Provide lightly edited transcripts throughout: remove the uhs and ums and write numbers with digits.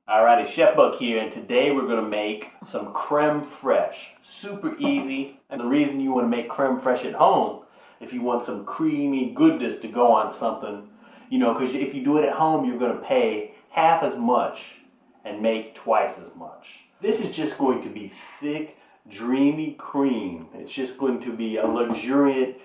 Alrighty, Chef Buck here, and today we're going to make some creme fraiche. Super easy, and the reason you want to make creme fraiche at home, if you want some creamy goodness to go on something, you know, because if you do it at home, you're going to pay half as much and make twice as much. This is just going to be thick, dreamy cream. It's just going to be a luxuriant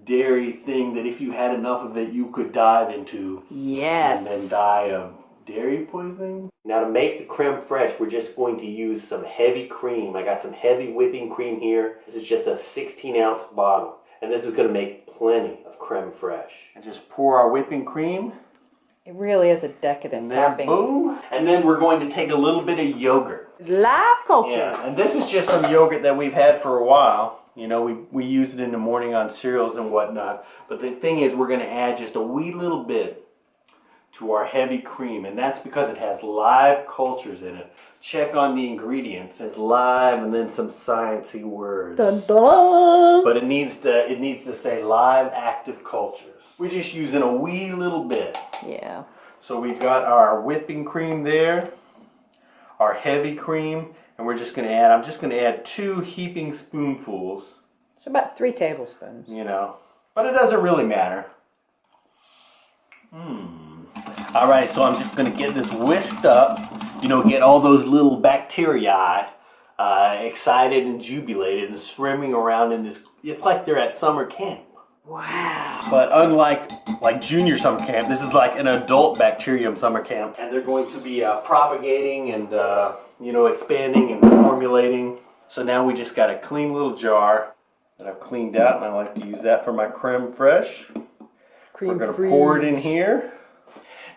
dairy thing that if you had enough of it, you could dive into. Yes. And then die of dairy poisoning. Now to make the creme fraiche, we're just going to use some heavy cream. I got some heavy whipping cream here. This is just a 16-ounce bottle. And this is going to make plenty of creme fraiche. And just pour our whipping cream. It really is a decadent topping. Boom. And then we're going to take a little bit of yogurt. Live cultures. Yeah, and this is just some yogurt that we've had for a while. You know, we use it in the morning on cereals and whatnot. But the thing is, we're going to add just a wee little bit to our heavy cream, and that's because it has live cultures in it. Check on the ingredients. It's live and then some sciencey words. Dun, dun. But it needs to say live active cultures. We're just using a wee little bit. Yeah. So we've got our whipping cream there, our heavy cream, and we're just going to add, I'm just going to add 2 heaping spoonfuls. It's about 3 tablespoons. You know, but it doesn't really matter. Alright, so I'm just going to get this whisked up, you know, get all those little bacteria excited and jubilated and swimming around in this. It's like they're at summer camp. Wow. But unlike junior summer camp, this is like an adult bacterium summer camp. And they're going to be propagating and, you know, expanding and formulating. So now we just got a clean little jar that I've cleaned out, and I like to use that for my creme fraiche. We're going to pour it in here.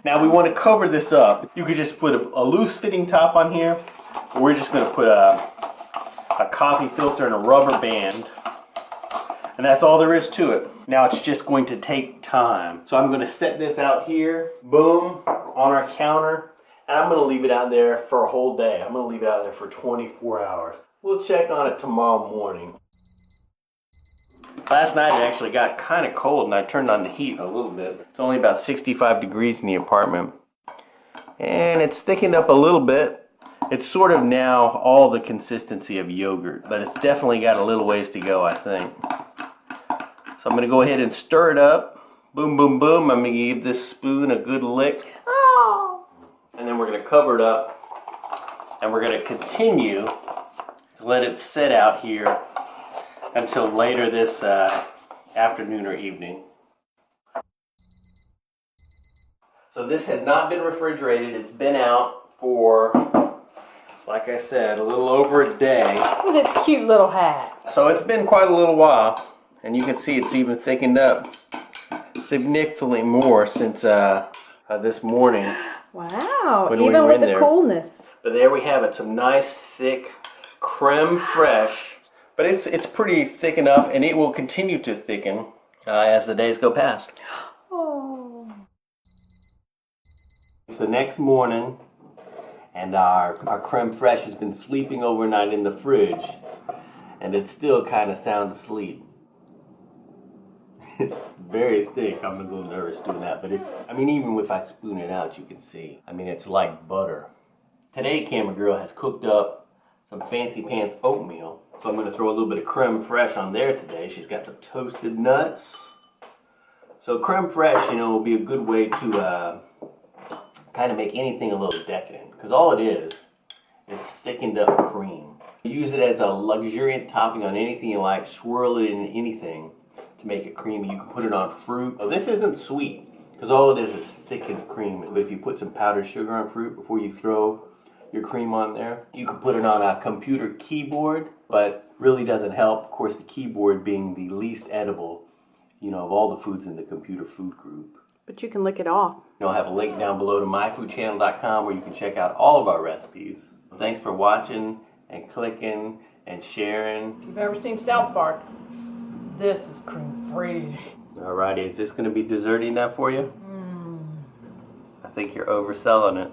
Now we want to cover this up. You could just put a loose fitting top on here. But we're just going to put a coffee filter and a rubber band. And that's all there is to it. Now it's just going to take time. So I'm going to set this out here, boom, on our counter. And I'm going to leave it out there for a whole day. I'm going to leave it out there for 24 hours. We'll check on it tomorrow morning. Last night it actually got kind of cold and I turned on the heat a little bit. It's only about 65 degrees in the apartment. And it's thickened up a little bit. It's sort of now all the consistency of yogurt, but it's definitely got a little ways to go, I think. So I'm going to go ahead and stir it up. Boom, boom, boom. I'm going to give this spoon a good lick. Oh. And then we're going to cover it up. And we're going to continue to let it sit out here until later this afternoon or evening. So this has not been refrigerated. It's been out for, like I said, a little over a day. Look at this cute little hat. So it's been quite a little while. And you can see it's even thickened up significantly more since this morning. Wow, when we even were with in the there. coolness. But there we have it, some nice thick creme fraiche. But it's pretty thick enough, and it will continue to thicken as the days go past. Oh. It's the next morning, and our creme fraiche has been sleeping overnight in the fridge, and it's still kind of sound asleep. It's very thick. I'm a little nervous doing that, but even if I spoon it out, you can see. I mean, it's like butter. Today, Camera Girl has cooked up some fancy pants oatmeal. So I'm going to throw a little bit of creme fraiche on there today. She's got some toasted nuts. So creme fraiche, you know, will be a good way to kind of make anything a little decadent. Because all it is thickened up cream. Use it as a luxuriant topping on anything you like. Swirl it in anything to make it creamy. You can put it on fruit. Oh, this isn't sweet because all it is thickened cream. But if you put some powdered sugar on fruit before you throw your cream on there, you can put it on a computer keyboard, but really doesn't help. Of course, the keyboard being the least edible, you know, of all the foods in the computer food group. But you can lick it off. I'll have a link down below to myfoodchannel.com where you can check out all of our recipes. Thanks for watching and clicking and sharing. If you've ever seen South Park, this is creme fraiche. Alrighty, is this going to be dessert enough for you? I think you're overselling it.